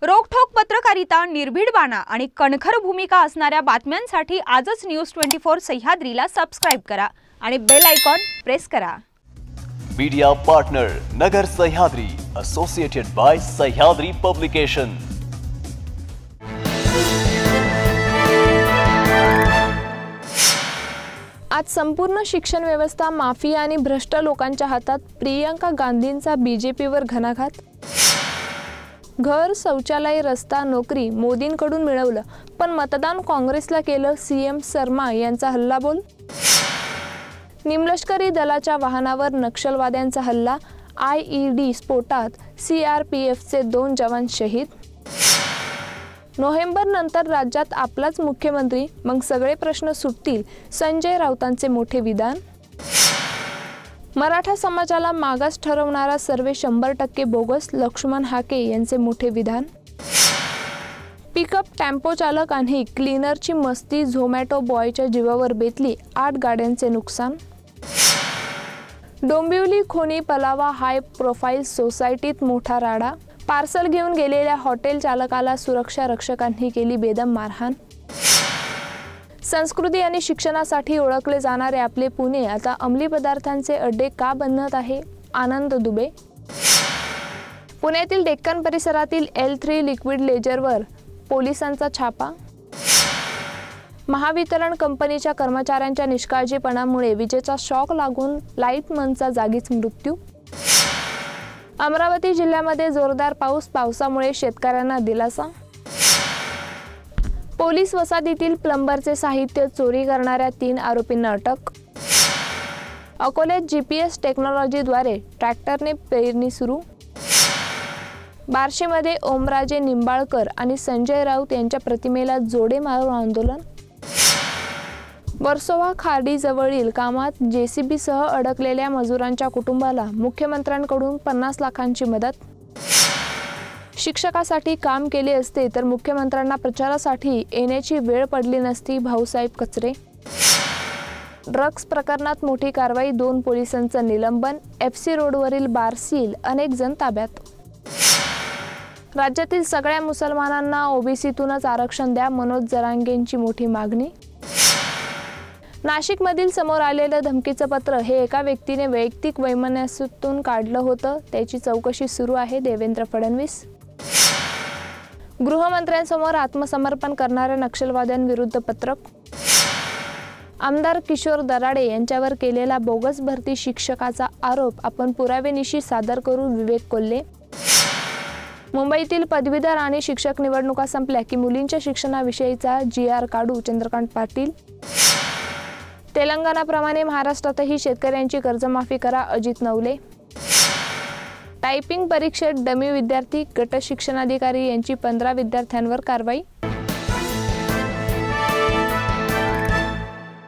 रोखठोक पत्रकारिता, निर्भीड बाणा आणि कणखर भूमिका असणाऱ्या बातम्यांसाठी आजच न्यूज 24 सह्याद्रीला सबस्क्राइब करा आणि बेल आयकॉन प्रेस करा। मीडिया पार्टनर नगर Sahyadri, associated bye Sahyadri publication. आज संपूर्ण शिक्षण व्यवस्था माफिया आणि भ्रष्ट लोकांच्या हातात। प्रियंका गांधींचा बीजेपीवर घणाघात। घर, शौचालय, रस्ता, नोकरी मोदींकडून मिळवलं, पण मतदान काँग्रेसला केलं। सीएम शर्मा यांचा हल्लाबोल। निमलष्करी दलाच्या वाहनावर नक्षलवाद्यांचा हल्ला, आयईडी स्फोटात सीआरपीएफचे 2 जवान शहीद। नोव्हेंबर नंतर राज्यात आपलाच मुख्यमंत्री, मग सगळे प्रश्न सुटतील, संजय राऊतांचे मोठे विधान। मराठा समाजाला मागास ठरवणारा सर्वे 100% बोगस, लक्ष्मण हाके यांचे मोठे विधान। पिकअप टेम्पो चालक आणि क्लीनरची मस्ती, झोमॅटो बॉयच्या जीवावर बेतली, 8 गाड्यांचे नुकसान। डोंबिवली खोनी पलावा हाय प्रोफाईल सोसायटीत मोठा राडा, पार्सल घेऊन गेलेल्या हॉटेल चालकाला सुरक्षा रक्षकांनी केली बेदम मारहाण। संस्कृती आणि शिक्षणासाठी ओळखले जाणारे आपले पुणे आता अंमली पदार्थांचे अड्डे का बनत आहे? आनंद दुबे। पुण्यातील डेक्कन परिसरातील L3 लिक्विड लेजरवर पोलिसांचा छापा। महावितरण कंपनीच्या कर्मचाऱ्यांच्या निष्काळजीपणामुळे विजेचा शॉक लागून लाईटमनचा जागीच मृत्यू। अमरावती जिल्ह्यामध्ये जोरदार पाऊस, पावसामुळे शेतकऱ्यांना दिलासा। पोलीस वसाहतीतील प्लंबरचे साहित्य चोरी करणाऱ्या 3 आरोपींना अटक। अकोल्यात GPS टेक्नॉलॉजीद्वारे ट्रॅक्टरने पेरणी सुरू। बार्शीमध्ये ओमराजे निंबाळकर आणि संजय राऊत यांच्या प्रतिमेला जोडे मारून आंदोलन। वर्सोवा खाडीजवळील कामात JCBसह अडकलेल्या मजुरांच्या कुटुंबाला मुख्यमंत्र्यांकडून 50 लाखांची मदत। शिक्षकासाठी काम केले असते तर मुख्यमंत्र्यांना प्रचारासाठी येण्याची वेळ पडली नसती, भाऊसाहेब कचरे। ड्रग्ज प्रकरणात मोठी कारवाई, 2 पोलिसांचं निलंबन। FC रोडवरील बार सील, अनेक जण ताब्यात। राज्यातील सगळ्या मुसलमानांना ओबीसीतूनच आरक्षण द्या, मनोज जरांगेंची मोठी मागणी। नाशिकमधील समोर आलेलं धमकीचं पत्र हे एका व्यक्तीने वैयक्तिक वैमनस्यातून काढलं होतं, त्याची चौकशी सुरू आहे, देवेंद्र फडणवीस। गृहमंत्र्यांसमोर आत्मसमर्पण करणाऱ्या नक्षलवाद्यांविरुद्ध पत्रक। आमदार किशोर दराडे यांच्यावर केलेला बोगस भरती शिक्षकाचा आरोप आपण पुरावेनिशी सादर करू, विवेक कोल्हे। मुंबईतील पदवीधर आणि शिक्षक निवडणुका संपल्या की मुलींच्या शिक्षणाविषयीचा GR काढू, चंद्रकांत पाटील। तेलंगणाप्रमाणे महाराष्ट्रातही शेतकऱ्यांची कर्जमाफी करा, अजित नवले। टायपिंग परीक्षेत डमी विद्यार्थी, गट शिक्षणाधिकारी यांची 15 विद्यार्थ्यांवर कारवाई।